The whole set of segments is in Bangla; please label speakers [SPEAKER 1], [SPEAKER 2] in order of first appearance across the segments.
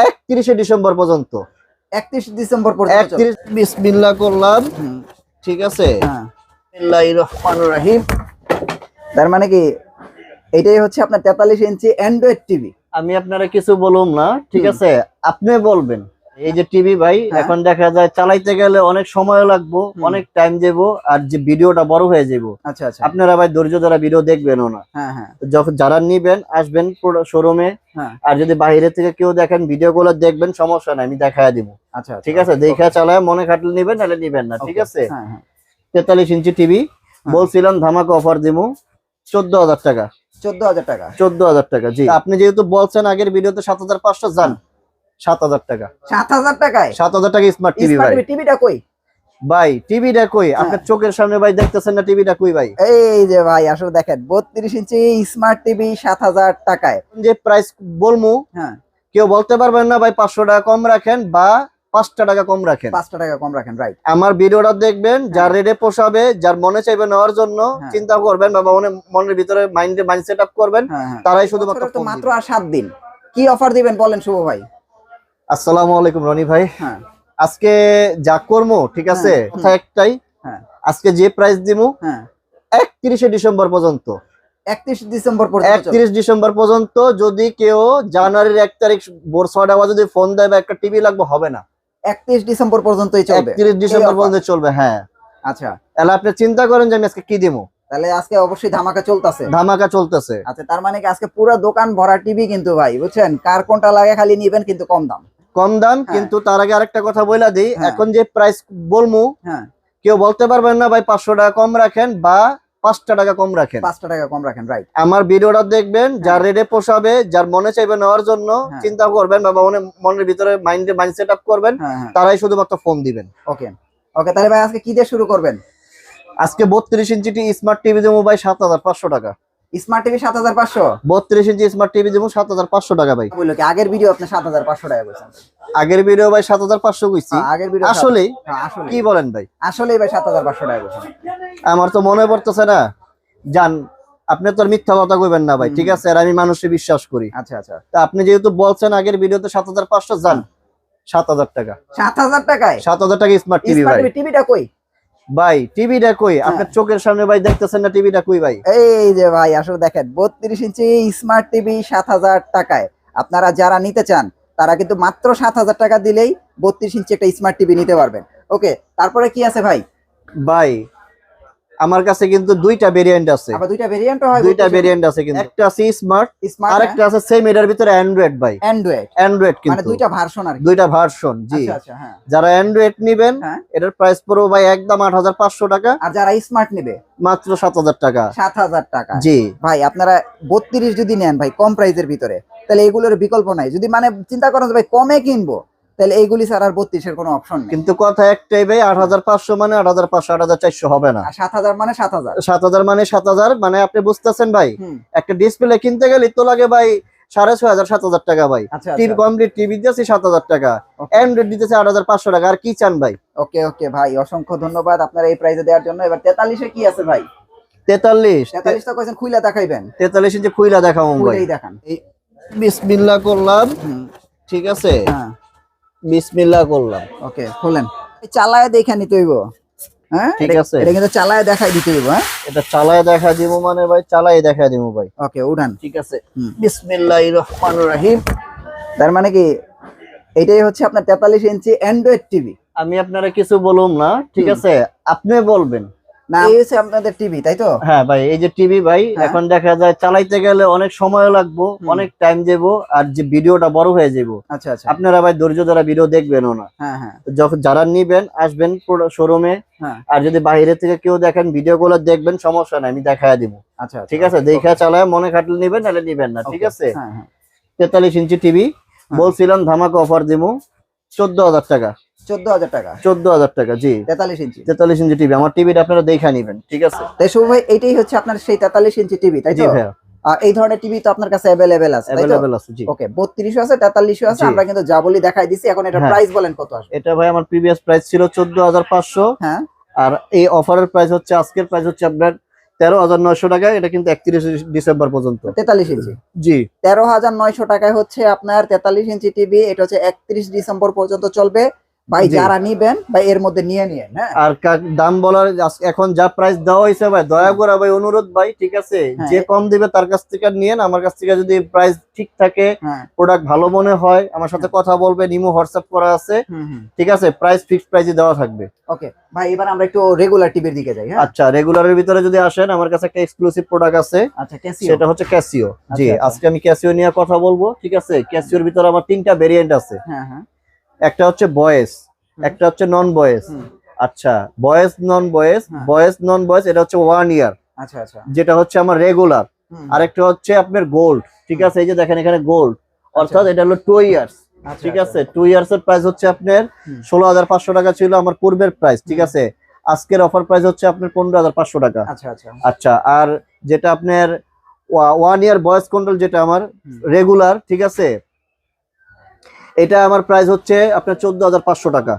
[SPEAKER 1] 31শে ডিসেম্বর পর্যন্ত।
[SPEAKER 2] 31 ডিসেম্বর পর্যন্ত।
[SPEAKER 1] 31 বিসমিল্লাহ করলাম, ঠিক আছে।
[SPEAKER 2] হ্যাঁ,
[SPEAKER 1] বিসমিল্লাহির রহমানির রহিম।
[SPEAKER 2] তার মানে কি এটাই হচ্ছে আপনার 43 ইঞ্চি অ্যান্ড্রয়েড টিভি।
[SPEAKER 1] আমি আপনারা কিছু বলুম না, ঠিক আছে, আপনি বলবেন। এই যে টিভি ভাই, এখন দেখা যায় চালাইতে গেলে অনেক সময় লাগবো, অনেক টাইম দেবো, আর যে ভিডিওটা বড় হয়ে যাবো।
[SPEAKER 2] আচ্ছা আচ্ছা,
[SPEAKER 1] আপনারা ভাই ধৈর্য ধরা ভিডিও দেখবেনও না।
[SPEAKER 2] হ্যাঁ হ্যাঁ,
[SPEAKER 1] যখন যারা নিবেন আসবেন শোরুমে, আর যদি বাইরে থেকে কেউ দেখেন ভিডিও গুলো দেখবেন, সমস্যা নাই, আমি দেখায় দিব।
[SPEAKER 2] আচ্ছা
[SPEAKER 1] ঠিক আছে, দেখা চালায় মনে খাটলে নিবেন, নাহলে নিবেন না, ঠিক আছে। 43 ইঞ্চি টিভি বলছিলাম ধামাকা অফার দিব 14,000 টাকা।
[SPEAKER 2] 14,000 টাকা।
[SPEAKER 1] 14,000 টাকা, জি। আপনি যেহেতু বলছেন আগের ভিডিওতে 7,500, যান 7,000 টাকা।
[SPEAKER 2] 7,000 টাকায়
[SPEAKER 1] 7,000 টাকা স্মার্ট টিভি ভাই।
[SPEAKER 2] টিভিটা কই
[SPEAKER 1] ভাই? টিভিটা কই? আপনার চোখের সামনে ভাই, দেখতেছেন না টিভিটা কই ভাই?
[SPEAKER 2] এই যে ভাই আসলে দেখেন 32 ইঞ্চি স্মার্ট টিভি 7,000 টাকায়।
[SPEAKER 1] যে প্রাইস বলমু, কেউ বলতে পারবেন না ভাই 500 টাকা কম রাখেন বা 5 টাকা কম রাখেন।
[SPEAKER 2] 5 টাকা কম রাখেন, রাইট।
[SPEAKER 1] আমার ভিডিওটা দেখবেন, যার রেডে পোষাবে, যার মনে চাইবে নেওয়ার জন্য চিন্তা করবেন বা মনের ভিতরে মাইন্ড সেট আপ করবেন, তারাই শুধুমাত্র।
[SPEAKER 2] মাত্র আর 7 দিন কি অফার দিবেন বলেন শুভ ভাই?
[SPEAKER 1] আসসালামু আলাইকুম রনি ভাই। আজকে যা করবো, ঠিক আছে, কথা একটাই, আজকে যে প্রাইস দিমু 31শে ডিসেম্বর পর্যন্ত।
[SPEAKER 2] 31 ডিসেম্বর পর্যন্ত।
[SPEAKER 1] 31 ডিসেম্বর পর্যন্ত। যদি কেউ জানুয়ারির 1 তারিখ ভোর 6টা বাজে যদি ফোন দেয় বা একটা টিভি লাগবে, হবে না।
[SPEAKER 2] 31 ডিসেম্বর পর্যন্তই চলবে।
[SPEAKER 1] 31 ডিসেম্বর পর্যন্ত চলবে, হ্যাঁ।
[SPEAKER 2] আচ্ছা,
[SPEAKER 1] তাহলে আপনি চিন্তা করেন যে আমি আজকে কি দিমু।
[SPEAKER 2] তাহলে আজকে অবশ্যই ধামাকা চলতেছে।
[SPEAKER 1] ধামাকা চলতেছে।
[SPEAKER 2] আচ্ছা, তার মানে কি আজকে পুরো দোকান ভরা টিভি কিন্তু ভাই, বুঝছেন, কার কোনটা লাগে খালি নিবেন, কিন্তু কম দাম।
[SPEAKER 1] কম দাম, কিন্তু তার আগে আরেকটা কথা বইলা দিই, এখন যে প্রাইস বলমু, কেউ বলতে পারবেন না ভাই 500 টাকা কম রাখেন বা 5 টাকা কম রাখেন।
[SPEAKER 2] 5 টাকা কম রাখেন, রাইট।
[SPEAKER 1] আমার ভিডিওটা দেখবেন, যার রেডে পোষাবে, যার মনে চাইবে নেওয়ার জন্য চিন্তা করবেন বা মনের ভিতরে মাইন্ড সেট আপ করবেন, তারাই শুধুমাত্র ফোন দিবেন।
[SPEAKER 2] ওকে ওকে, তাহলে ভাই আজকে কি দিয়ে শুরু করবেন?
[SPEAKER 1] আজকে 32 ইঞ্চি স্মার্ট টিভি দেবো ভাই 7,500 টাকা।
[SPEAKER 2] Smart TV 7,500।
[SPEAKER 1] 32 ইঞ্চি স্মার্ট টিভি দেবো 7,500 টাকা ভাই।
[SPEAKER 2] বললো কি আগের ভিডিও আপনি 7,500 টাকা বলছেন?
[SPEAKER 1] আগের ভিডিও ভাই 7,500 কইছি।
[SPEAKER 2] আগের ভিডিও
[SPEAKER 1] আসলে কি বলেন ভাই?
[SPEAKER 2] আসলেই ভাই 7,500 টাকা বলছেন?
[SPEAKER 1] আমার তো মনে পড়তেছে না। জান, আপনি তো আর মিথ্যা কথা কইবেন না ভাই, ঠিক আছে, আর আমি মানুষে বিশ্বাস করি।
[SPEAKER 2] আচ্ছা আচ্ছা,
[SPEAKER 1] তা আপনি যেহেতু বলছেন আগের ভিডিওতে 7,500, যান 7,000 টাকা।
[SPEAKER 2] 7,000 টাকায়
[SPEAKER 1] 7,000 টাকা স্মার্ট টিভি ভাই।
[SPEAKER 2] টিভিটা কই
[SPEAKER 1] ভাই? টিভিটা কই? আপনার চোখের সামনে ভাই, দেখতেছেন না টিভিটা কই ভাই?
[SPEAKER 2] এই যে ভাই আসলে দেখেন 32 ইঞ্চি স্মার্ট টিভি 7,000 টাকায়। আপনারা যারা নিতে চান তারা কিন্তু মাত্র 7,000 টাকা দিলেই 32 ইঞ্চি একটা স্মার্ট টিভি নিতে পারবেন। ওকে, তারপরে কি আছে ভাই?
[SPEAKER 1] ভাই আমার কাছে কিন্তু দুইটা ভেরিয়েন্ট আছে।
[SPEAKER 2] আবার দুইটা ভেরিয়েন্টও হয়?
[SPEAKER 1] দুইটা ভেরিয়েন্ট আছে, কিন্তু একটা আছে স্মার্ট, আরেকটা আছে সেম এটার ভিতরে অ্যান্ড্রয়েড ভাই। অ্যান্ড্রয়েড কিন্তু
[SPEAKER 2] মানে দুইটা ভার্সন আর কি।
[SPEAKER 1] দুইটা ভার্সন, জি।
[SPEAKER 2] আচ্ছা আচ্ছা, হ্যাঁ।
[SPEAKER 1] যারা অ্যান্ড্রয়েড নেবেন এটার প্রাইস পড়বে ভাই একদম 8,500 টাকা,
[SPEAKER 2] আর যারা স্মার্ট নেবে
[SPEAKER 1] মাত্র 7,000 টাকা।
[SPEAKER 2] 7,000 টাকা,
[SPEAKER 1] জি
[SPEAKER 2] ভাই। আপনারা 32 যদি নেন ভাই কম প্রাইসের ভিতরে, তাহলে এগুলোর বিকল্প নাই। যদি মানে চিন্তা করেন ভাই কমে কিনবো, তাহলে এইগুলি ছাড়া আর 32 এর কোনো অপশন নেই।
[SPEAKER 1] কিন্তু কথা একটাই ভাই, 8,500 মানে 8,500, 8,400 হবে না।
[SPEAKER 2] 7,000 মানে 7,000,
[SPEAKER 1] 7,000 মানে 7,000, মানে আপনি বুঝতেছেন ভাই। একটা ডিসপ্লে কিনতে গেলে তো লাগে ভাই 6,500, 7,000 টাকা ভাই। টিভি কমপ্লিট টিভি দিতেছি 7,000 টাকা, অ্যান্ড্রয়েড দিতেছি 8,500 টাকা। আর কি চান ভাই?
[SPEAKER 2] ওকে ওকে ভাই, অসংখ্য ধন্যবাদ আপনার এই প্রাইসে দেওয়ার জন্য। এবার 43 এ কি আছে ভাই?
[SPEAKER 1] 43
[SPEAKER 2] টা কইছেন খুইলা দেখাইবেন?
[SPEAKER 1] 43 ইঞ্চি খুইলা দেখাবো ভাই।
[SPEAKER 2] দেখান।
[SPEAKER 1] বিসমিল্লাহ করলাম, ঠিক আছে, বিসমিল্লাহ করলাম।
[SPEAKER 2] ওকে, খুলেন, চালায় দেখা নিতে হইব। হ্যাঁ,
[SPEAKER 1] ঠিক আছে,
[SPEAKER 2] এটা কিন্তু চালায় দেখাই দিতে হইব। হ্যাঁ,
[SPEAKER 1] এটা চালায় দেখা দিব মানে ভাই, চালায় দেখা দিব ভাই।
[SPEAKER 2] ওকে, উঠান।
[SPEAKER 1] ঠিক আছে, বিসমিল্লাহির রহমানির রহিম।
[SPEAKER 2] তার মানে কি এটাই হচ্ছে আপনার 43 ইঞ্চি অ্যান্ড্রয়েড টিভি।
[SPEAKER 1] আমি আপনারা কিছু বলুম না, ঠিক আছে, আপনি বলবেন।
[SPEAKER 2] না, এই হচ্ছে আপনাদের টিভি, তাই তো?
[SPEAKER 1] হ্যাঁ ভাই, এই যে টিভি ভাই, এখন দেখা যায় চালাইতে গেলে অনেক সময় লাগবো, অনেক টাইম দেবো, আর যে ভিডিওটা বড় হয়ে যাবো।
[SPEAKER 2] আচ্ছা আচ্ছা,
[SPEAKER 1] আপনারা ভাই ধৈর্য ধরা ভিডিও দেখবেনও না। যখন যারা নিবেন আসবেন শোরুমে, আর যদি বাইরে থেকে কেউ দেখেন ভিডিও গুলো দেখবেন, সমস্যা নাই, আমি দেখায় দিব।
[SPEAKER 2] আচ্ছা,
[SPEAKER 1] ঠিক আছে, দেখা চালায় মনে খাটলে নিবেন, নাহলে নিবেন না, ঠিক আছে। 43 ইঞ্চি টিভি বলছিলাম ধামাকা অফার দিব 14,000 টাকা।
[SPEAKER 2] 14,000 টাকা?
[SPEAKER 1] 14,000 টাকা, জি।
[SPEAKER 2] 43 ইঞ্চি?
[SPEAKER 1] 43 ইঞ্চি টিভি। আমার টিভিটা আপনারা দেখা নিবেন, ঠিক আছে।
[SPEAKER 2] তাই শুভ ভাই, এটাই হচ্ছে আপনার সেই 43 ইঞ্চি টিভি, তাই তো? এই ধরনের টিভি তো আপনার কাছে अवेलेबल আছে, তাই তো? ওকে, 32 আছে, 43 আছে, আমরা কিন্তু যা বলি দেখাই দিছি। এখন এটা প্রাইস বলেন কত আসবে?
[SPEAKER 1] এটা ভাই আমার প্রিভিয়াস প্রাইস ছিল 14,500।
[SPEAKER 2] হ্যাঁ,
[SPEAKER 1] আর এই অফারের প্রাইস হচ্ছে, আজকের প্রাইস হচ্ছে আপনার 13,900 টাকা, এটা কিন্তু 31 ডিসেম্বর পর্যন্ত।
[SPEAKER 2] 43 ইঞ্চি,
[SPEAKER 1] জি
[SPEAKER 2] 13,900 টাকায় হচ্ছে আপনার 43 ইঞ্চি টিভি। এটা হচ্ছে 31 ডিসেম্বর পর্যন্ত চলবে ভাই।
[SPEAKER 1] জি।
[SPEAKER 2] যারা নিবেন ভাই এর মধ্যে নিয়ে নিয়েন। হ্যাঁ,
[SPEAKER 1] আর দাম বলার এখন যা প্রাইস দেওয়া হয়েছে ভাই, দয়া করে ভাই অনুরোধ ভাই, ঠিক আছে,
[SPEAKER 2] হ্যাঁ।
[SPEAKER 1] যে কম দিবে তার কাছ থেকে নিয়েন। আমার কাছ থেকে যদি প্রাইস ঠিক থাকে,
[SPEAKER 2] হ্যাঁ,
[SPEAKER 1] প্রোডাক্ট ভালো মনে হয়, আমার সাথে কথা বলবেন, ইমো হোয়াটসঅ্যাপ করা আছে, ঠিক আছে, প্রাইস ফিক্সড প্রাইসই দেওয়া থাকবে।
[SPEAKER 2] ওকে ভাই, এবার আমরা একটু রেগুলার টিভির দিকে যাই। হ্যাঁ,
[SPEAKER 1] আচ্ছা, রেগুলারের ভিতরে যদি আসেন, আমার কাছে একটা এক্সক্লুসিভ প্রোডাক্ট আছে,
[SPEAKER 2] আচ্ছা ক্যাসিও,
[SPEAKER 1] সেটা হচ্ছে ক্যাসিও। জি,
[SPEAKER 2] আচ্ছা, আচ্ছা।
[SPEAKER 1] আজকে আমি ক্যাসিও নিয়ে কথা বলবো, ঠিক আছে। ক্যাসিওর ভিতরে আমার 3টা ভেরিয়েন্ট আছে।
[SPEAKER 2] হ্যাঁ হ্যাঁ,
[SPEAKER 1] একটা হচ্ছে বয়েস, একটা হচ্ছে নন বয়েস।
[SPEAKER 2] হুম।
[SPEAKER 1] আচ্ছা, বয়েস নন বয়েস,
[SPEAKER 2] হ্যাঁ।
[SPEAKER 1] বয়েস নন বয়েস এটা হচ্ছে 1 ইয়ার,
[SPEAKER 2] আচ্ছা আচ্ছা।
[SPEAKER 1] যেটা হচ্ছে আমার রেগুলার।
[SPEAKER 2] হুম।
[SPEAKER 1] আরেকটা হচ্ছে আপনার গোল্ড, ঠিক আছে, এই যে দেখেন এখানে গোল্ড, অর্থাৎ এটা হলো 2 ইয়ার্স,
[SPEAKER 2] আচ্ছা,
[SPEAKER 1] ঠিক
[SPEAKER 2] আচ্ছা।
[SPEAKER 1] আছে। 2 ইয়ার্স এর প্রাইস হচ্ছে আপনার
[SPEAKER 2] হুম।
[SPEAKER 1] 16,500 টাকা ছিল আমার পূর্বের প্রাইস, ঠিক আছে। আজকের অফার প্রাইস হচ্ছে আপনার 15,500 টাকা।
[SPEAKER 2] আচ্ছা আচ্ছা।
[SPEAKER 1] আচ্ছা, আর যেটা আপনার 1 ইয়ার ভয়েস কন্ট্রোল, যেটা আমার
[SPEAKER 2] হুম।
[SPEAKER 1] রেগুলার, ঠিক আছে, এটা আমার প্রাইস হচ্ছে আপনার 14,500 টাকা,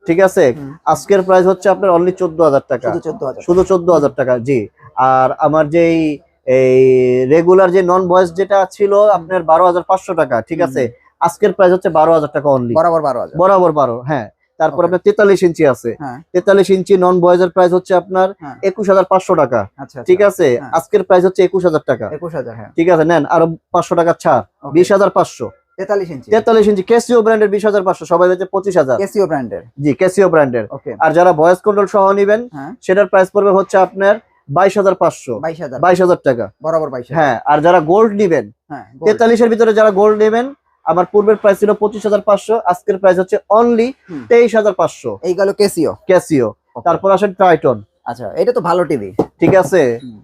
[SPEAKER 1] ঠিক আছে।
[SPEAKER 2] হুম।
[SPEAKER 1] আজকের প্রাইস হচ্ছে আপনার অনলি 14,000 টাকা,
[SPEAKER 2] শুধু 14,000।
[SPEAKER 1] শুধু 14,000 টাকা। জি, আর আমার যেই এই রেগুলার যে নন ভয়েস যেটা ছিল আপনার 12,500 টাকা, ঠিক আছে। আজকের প্রাইস হচ্ছে 12,000 টাকা অনলি,
[SPEAKER 2] বরাবর 12,000।
[SPEAKER 1] বরাবর 12। হ্যাঁ, তারপর
[SPEAKER 2] Okay.
[SPEAKER 1] আপনার 43 ইঞ্চি আছে,
[SPEAKER 2] হ্যাঁ
[SPEAKER 1] 43 ইঞ্চি নন ভয়েস এর প্রাইস হচ্ছে আপনার
[SPEAKER 2] হ্যাঁ।
[SPEAKER 1] 21,500 টাকা,
[SPEAKER 2] আচ্ছা
[SPEAKER 1] ঠিক আছে।
[SPEAKER 2] হ্যাঁ।
[SPEAKER 1] আজকের প্রাইস হচ্ছে 21,000 টাকা,
[SPEAKER 2] 21,000। হ্যাঁ,
[SPEAKER 1] ঠিক আছে। নেন আরো 500 টাকা ছাড়,
[SPEAKER 2] Okay.
[SPEAKER 1] 20,500।
[SPEAKER 2] 43 ইঞ্চি
[SPEAKER 1] 43 ইঞ্চি ক্যাসিও ব্র্যান্ডের 20,500, সবাই হচ্ছে 25,000।
[SPEAKER 2] ক্যাসিও ব্র্যান্ডের।
[SPEAKER 1] জি, ক্যাসিও ব্র্যান্ডের।
[SPEAKER 2] ওকে।
[SPEAKER 1] আর যারা ভয়েস কন্ট্রোল সহ নেবেন,
[SPEAKER 2] হ্যাঁ,
[SPEAKER 1] সেটার প্রাইস পড়বে হচ্ছে আপনার 22,500,
[SPEAKER 2] 22,000।
[SPEAKER 1] 22,000 টাকা।
[SPEAKER 2] বরাবর 22,000।
[SPEAKER 1] হ্যাঁ, আর যারা গোল্ড নেবেন,
[SPEAKER 2] হ্যাঁ,
[SPEAKER 1] 43 এর ভিতরে যারা গোল্ড নেবেন, আমার পূর্বের প্রাইস ছিল 25,500, আজকের প্রাইস হচ্ছে অনলি
[SPEAKER 2] হুম।
[SPEAKER 1] 23,500।
[SPEAKER 2] এই গেল ক্যাসিও।
[SPEAKER 1] ক্যাসিও।
[SPEAKER 2] Okay.
[SPEAKER 1] তারপর আসেন ট্রাইটন,
[SPEAKER 2] আচ্ছা, এটা তো ভালো টিভি।
[SPEAKER 1] ঠিক আছে।
[SPEAKER 2] হুম।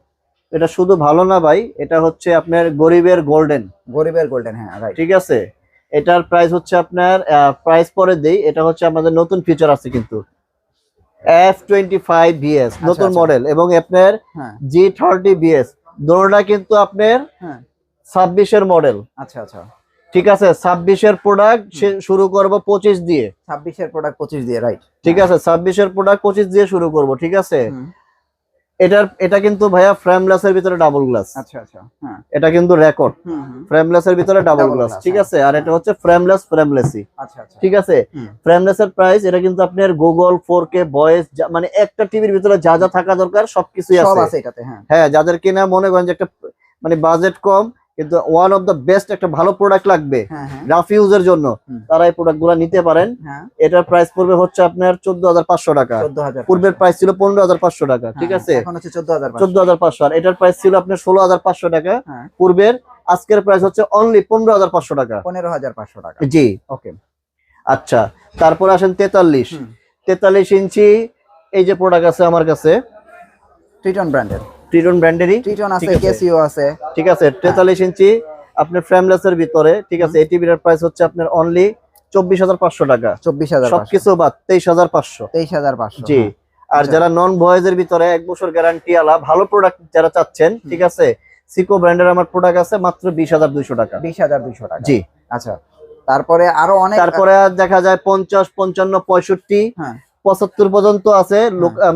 [SPEAKER 1] এটা শুধু ভালো না ভাই, এটা হচ্ছে আপনার গরিবের গোল্ডেন,
[SPEAKER 2] গরিবের গোল্ডেন। হ্যাঁ রাইট।
[SPEAKER 1] ঠিক আছে। এটার প্রাইস হচ্ছে আপনার প্রাইস পরে দেই, এটা হচ্ছে আমাদের নতুন ফিচার আছে কিন্তু, F25BS নতুন
[SPEAKER 2] আচ্ছা।
[SPEAKER 1] মডেল, এবং আপনার
[SPEAKER 2] হ্যাঁ
[SPEAKER 1] G30BS, দুটোটা কিন্তু আপনার
[SPEAKER 2] হ্যাঁ।
[SPEAKER 1] 26 এর মডেল,
[SPEAKER 2] আচ্ছা আচ্ছা।
[SPEAKER 1] ঠিক আছে। 26 এর প্রোডাক্ট শুরু করব 25 দিয়ে,
[SPEAKER 2] 26 এর প্রোডাক্ট 25 দিয়ে, রাইট।
[SPEAKER 1] ঠিক আছে। 26 এর প্রোডাক্ট 25 দিয়ে শুরু করব, ঠিক আছে।
[SPEAKER 2] হুম।
[SPEAKER 1] এটা কিন্তু ভাইয়া ফ্রেমলেস এর ভিতরে ডাবল গ্লাস,
[SPEAKER 2] আচ্ছা আচ্ছা। হ্যাঁ।
[SPEAKER 1] এটা কিন্তু রেকর্ড।
[SPEAKER 2] হুম হুম।
[SPEAKER 1] ফ্রেমলেস এর ভিতরে ডাবল
[SPEAKER 2] Double
[SPEAKER 1] গ্লাস,
[SPEAKER 2] glass,
[SPEAKER 1] ঠিক
[SPEAKER 2] হ্যাঁ।
[SPEAKER 1] আছে। আর এটা হচ্ছে ফ্রেমলেসই,
[SPEAKER 2] আচ্ছা আচ্ছা।
[SPEAKER 1] ঠিক আছে।
[SPEAKER 2] হুম।
[SPEAKER 1] ফ্রেমলেস এর প্রাইস, এটা কিন্তু আপনার গুগল 4K ভয়েস, মানে একটা টিভির ভিতরে যা যা থাকা দরকার সবকিছুই
[SPEAKER 2] সব
[SPEAKER 1] আছে।
[SPEAKER 2] আছে এটাতে। হ্যাঁ
[SPEAKER 1] হ্যাঁ, যাদের কিনা মনে করেন যে একটা মানে বাজেট কম, কিন্তু ওয়ান অফ দ্য বেস্ট একটা ভালো প্রোডাক্ট লাগবে
[SPEAKER 2] হ্যাঁ হ্যাঁ।
[SPEAKER 1] রাফ ইউজের জন্য,
[SPEAKER 2] হুম।
[SPEAKER 1] তারা এই প্রোডাক্টগুলো নিতে পারেন।
[SPEAKER 2] হ্যাঁ,
[SPEAKER 1] এটার প্রাইস পড়বে হচ্ছে আপনার 14,500 টাকা,
[SPEAKER 2] 14,000।
[SPEAKER 1] পূর্বের প্রাইস ছিল 15,500 টাকা, ঠিক আছে।
[SPEAKER 2] এখন হচ্ছে 14,000।
[SPEAKER 1] 14,500। আর এটার প্রাইস ছিল আপনার 16,500 টাকা
[SPEAKER 2] হ্যাঁ।
[SPEAKER 1] পূর্বের, আজকের প্রাইস হচ্ছে অনলি 15,500 টাকা।
[SPEAKER 2] 15,500 টাকা।
[SPEAKER 1] জি,
[SPEAKER 2] ওকে।
[SPEAKER 1] আচ্ছা। তারপর আসেন 43,
[SPEAKER 2] হুম।
[SPEAKER 1] 43 ইঞ্চি এই যে প্রোডাক্ট আছে আমার কাছে,
[SPEAKER 2] ট্রিটন ব্র্যান্ডের।
[SPEAKER 1] ট্রিটন ব্র্যান্ডেরই,
[SPEAKER 2] ট্রিটন
[SPEAKER 1] ঠিক
[SPEAKER 2] আছে,
[SPEAKER 1] আছে।
[SPEAKER 2] ক্যাসিও আছে।
[SPEAKER 1] ঠিক আছে। 43 ইঞ্চি আপনার ফ্রেমলেস এর ভিতরে, ঠিক আছে। এই টিভির প্রাইস হচ্ছে আপনার অনলি 24,500 টাকা,
[SPEAKER 2] 24,500।
[SPEAKER 1] সবকিছু বাদ 23,500।
[SPEAKER 2] 23,500।
[SPEAKER 1] জি। আর
[SPEAKER 2] আচ্ছা।
[SPEAKER 1] যারা নন ভয়েস এর ভিতরে 1 বছর গ্যারান্টি আলা ভালো প্রোডাক্ট যারা চাচ্ছেন, ঠিক আছে, সিকো ব্র্যান্ডের আমার প্রোডাক্ট আছে মাত্র 20,200 টাকা।
[SPEAKER 2] 20,200 টাকা।
[SPEAKER 1] জি।
[SPEAKER 2] আচ্ছা, তারপরে আরো অনেক।
[SPEAKER 1] তারপরে আর দেখা যায় 50, 55, 65,
[SPEAKER 2] হ্যাঁ
[SPEAKER 1] 75 পর্যন্ত আছে,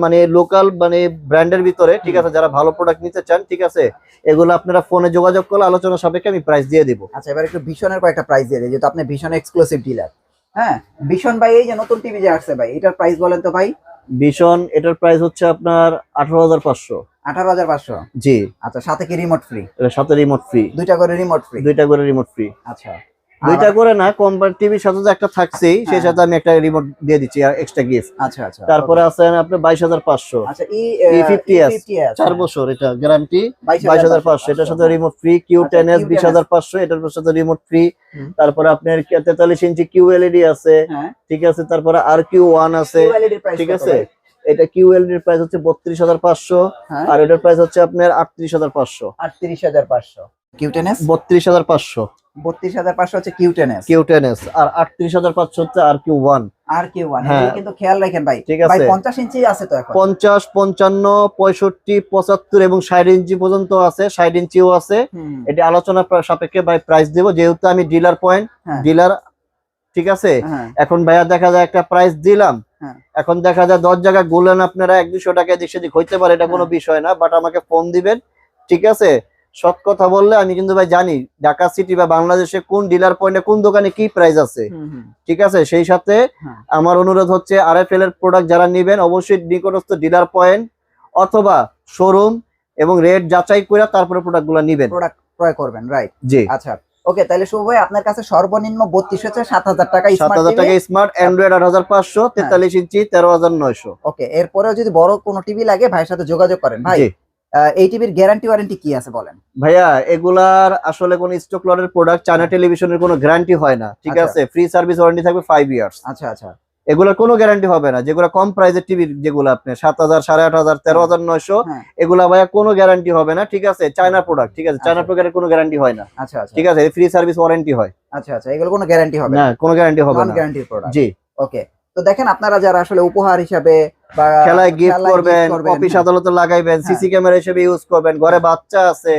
[SPEAKER 1] মানে লোকাল মানে ব্র্যান্ডের ভিতরে, ঠিক আছে। যারা ভালো প্রোডাক্ট নিতে চান, ঠিক আছে, এগুলো আপনারা ফোনে যোগাযোগ করলে আলোচনা সাপেক্ষে আমি প্রাইস দিয়ে দিব।
[SPEAKER 2] আচ্ছা, এবার একটু ভীষণের কয়েকটা প্রাইস দিয়ে দিই, যেহেতু আপনি ভীষণ এক্সক্লুসিভ ডিলার। হ্যাঁ, ভীষণ ভাই, এই যে নতুন টিভি যে আসছে ভাই, এটার প্রাইস বলেন তো ভাই।
[SPEAKER 1] ভীষণ, এটার প্রাইস হচ্ছে আপনার 18,500।
[SPEAKER 2] 18,500।
[SPEAKER 1] জি।
[SPEAKER 2] আচ্ছা, সাথে কি রিমোট ফ্রি?
[SPEAKER 1] এর সাথে রিমোট ফ্রি,
[SPEAKER 2] দুইটা করে রিমোট ফ্রি।
[SPEAKER 1] দুইটা করে রিমোট ফ্রি।
[SPEAKER 2] আচ্ছা,
[SPEAKER 1] দুইটা করে না, কোম্পানি টিভির সাথে তো একটা থাকছেই, সেই সাথে আমি একটা রিমোট দিয়ে দিচ্ছি এক্সট্রা গিফট।
[SPEAKER 2] আচ্ছা আচ্ছা।
[SPEAKER 1] তারপরে আছেন আপনার 22,500।
[SPEAKER 2] আচ্ছা,
[SPEAKER 1] E50s 4 বছর, এটা গ্যারান্টি 22,500। এটার সাথে রিমোট ফ্রি। Q10s 20,500, এটার সাথে রিমোট ফ্রি। তারপরে আপনার 43 ইঞ্চি QLED আছে, ঠিক আছে। তারপরে RQ1 আছে, ঠিক আছে। এটা QLED এর প্রাইস হচ্ছে 32,500, আর এটার প্রাইস হচ্ছে আপনার 38,500।
[SPEAKER 2] 38,500। Q10s
[SPEAKER 1] 32,500।
[SPEAKER 2] 32,500 হচ্ছে Q10s।
[SPEAKER 1] Q10s আর 38,500 হচ্ছে RQ1।
[SPEAKER 2] RQ1,
[SPEAKER 1] হ্যাঁ।
[SPEAKER 2] এটা কিন্তু খেয়াল রাখেন ভাই।
[SPEAKER 1] ঠিক
[SPEAKER 2] ভাই
[SPEAKER 1] আছে।
[SPEAKER 2] 50 ইঞ্চি আছে তো এখন?
[SPEAKER 1] 50, 55, 65, 75 এবং 60 ইঞ্চি পর্যন্ত আছে, 60 ইঞ্চিও আছে। এটা আলোচনা সাপেক্ষে ভাই প্রাইস দেব, যেহেতু আমি ডিলার পয়েন্ট, ডিলার, ঠিক আছে। এখন ভাইয়া দেখা যায় একটা প্রাইস দিলাম,
[SPEAKER 2] হ্যাঁ।
[SPEAKER 1] এখন দেখা যায় 10 জায়গায় গুলেন আপনারা 100-200 টাকা এদিক সেদিক হইতে পারে, এটা কোনো বিষয় না, বাট আমাকে ফোন দিবেন, ঠিক আছে? সৎ কথা বললে আমি কিন্তু ভাই জানি ঢাকা সিটি বা বাংলাদেশে কোন ডিলার পয়েন্টে কোন দোকানে কি প্রাইস আছে, ঠিক আছে? সেই সাথে আমার অনুরোধ হচ্ছে আরএফএল এর প্রোডাক্ট যারা নেবেন অবশ্যই নিকটস্থ ডিলার পয়েন্ট অথবা শোরুম এবং রেট যাচাই করে তারপরে প্রোডাক্টগুলো নেবেন,
[SPEAKER 2] প্রোডাক্ট ক্রয় করবেন, রাইট?
[SPEAKER 1] জি।
[SPEAKER 2] আচ্ছা ওকে, তাহলে শুভ ভাই আপনার কাছে সর্বনিম্ন 32 হচ্ছে 7000 টাকা,
[SPEAKER 1] 7000 টাকা স্মার্ট, অ্যান্ড্রয়েড 8500, 43 ইঞ্চি 13900।
[SPEAKER 2] ওকে, এরপরেও যদি বড় কোনো টিভি লাগে ভাইয়ের সাথে যোগাযোগ করেন। ভাই এই টিভির গ্যারান্টি ওয়ারেন্টি কি আছে বলেন?
[SPEAKER 1] ভাইয়া এগুলার আসলে কোন স্টক লটের প্রোডাক্ট, চায়না টেলিভিশনের কোনো গ্যারান্টি হয় না, ঠিক আছে? ফ্রি সার্ভিস ওয়ারেন্টি থাকবে 5 ইয়ার্স।
[SPEAKER 2] আচ্ছা আচ্ছা,
[SPEAKER 1] এগুলোর কোনো গ্যারান্টি হবে না, যেগুলো কম প্রাইসের টিভি, যেগুলো আপনি 7000, 8500, 13900, এগুলা ভাইয়া কোনো গ্যারান্টি হবে না, ঠিক আছে? চায়না প্রোডাক্ট, ঠিক আছে? চায়না প্রোডাক্টের কোনো গ্যারান্টি হয় না,
[SPEAKER 2] আচ্ছা আচ্ছা,
[SPEAKER 1] ঠিক আছে? ফ্রি সার্ভিস ওয়ারেন্টি হয়।
[SPEAKER 2] আচ্ছা আচ্ছা, এগুলো কোনো গ্যারান্টি হবে
[SPEAKER 1] না, কোনো গ্যারান্টি হবে না,
[SPEAKER 2] গ্যারান্টির প্রোডাক্ট।
[SPEAKER 1] জি।
[SPEAKER 2] ওকে, তো দেখেন আপনারা যারা আসলে উপহার হিসাবে বা
[SPEAKER 1] খেলায় গিফট করবেন, অফিস আদালতে লাগাইবেন, সিসি ক্যামেরা হিসেবে ইউজ করবেন, ঘরে বাচ্চা আছে,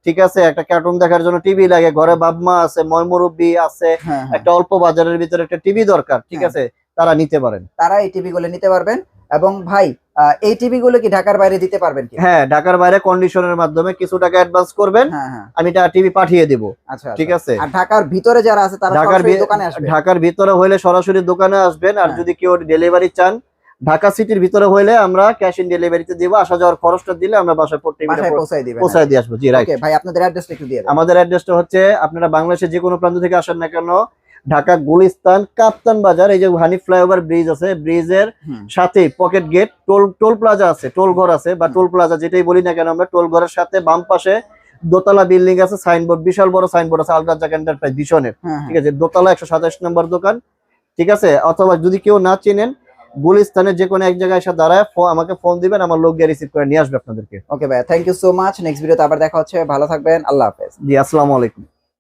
[SPEAKER 1] ঠিক আছে? একটা কার্টুন দেখার জন্য টিভি লাগে, ঘরে বাবা আছে, ময়মুরব্বি আছে, একটা অল্প বাজারের ভিতরে একটা টিভি দরকার, ঠিক আছে? তারা নিতে পারেন,
[SPEAKER 2] তারা এই টিভি গুলো নিতে পারবেন। এবং ভাই এই টিভি গুলো কি ঢাকার বাইরে দিতে পারবেন কি?
[SPEAKER 1] হ্যাঁ, ঢাকার বাইরে কন্ডিশনের মাধ্যমে কিছু টাকা অ্যাডভান্স করবেন, আমি টিভি পাঠিয়ে দেব,
[SPEAKER 2] আচ্ছা
[SPEAKER 1] ঠিক আছে?
[SPEAKER 2] আর ঢাকার ভিতরে যারা আছে তারা সরাসরি দোকানে আসবে?
[SPEAKER 1] ঢাকার ভিতরে হইলে সরাসরি দোকানে আসবেন, আর যদি কেউ ডেলিভারি চান ঢাকা সিটির ভিতরে হইলে আমরা ক্যাশ ইন ডেলিভারিতে দিব, আসা যাওয়ার খরচটা দিলে আমরা বাসায় পৌঁছায় দিয়ে আসবো। জি, রাইট।
[SPEAKER 2] ওকে ভাই, আপনাদের অ্যাড্রেসটা একটু দিয়ে দেন।
[SPEAKER 1] আমাদের অ্যাড্রেসটা হচ্ছে, আপনারা বাংলাদেশের যে কোনো প্রান্ত থেকে আসেন না কেন, ঢাকা গুলিস্তান কাপ্তান বাজার, এই যে হানি ফ্লাইওভার ব্রিজ আছে, ব্রিজের সাথে পকেট গেট, টোল প্লাজা আছে, টোল ঘর আছে, বা টোল প্লাজা যেটাই বলি না কেন আমরা, টোল ঘরের সাথে বাম পাশে দোতলা বিল্ডিং আছে, সাইনবোর্ড, বিশাল বড় সাইনবোর্ড আছে, আলট্রাজাক এন্টারপ্রাইজ ভীষণের, ঠিক আছে? দোতলা 127 নম্বর দোকান, ঠিক আছে? অথবা যদি কেউ না চিনেন, গুলিস্তানের যে কোনো এক জায়গায় এসে দাঁড়ায় আমাকে ফোন দিবেন, আমার লোক গিয়ে রিসিভ করে নিয়ে আসবে আপনাদেরকে।
[SPEAKER 2] ওকে ভাই, thank you so much. Next ভিডিওতে আবার দেখা হচ্ছে, ভালো থাকবেন, আল্লাহ হাফেজ।
[SPEAKER 1] জি, আসসালামু আলাইকুম।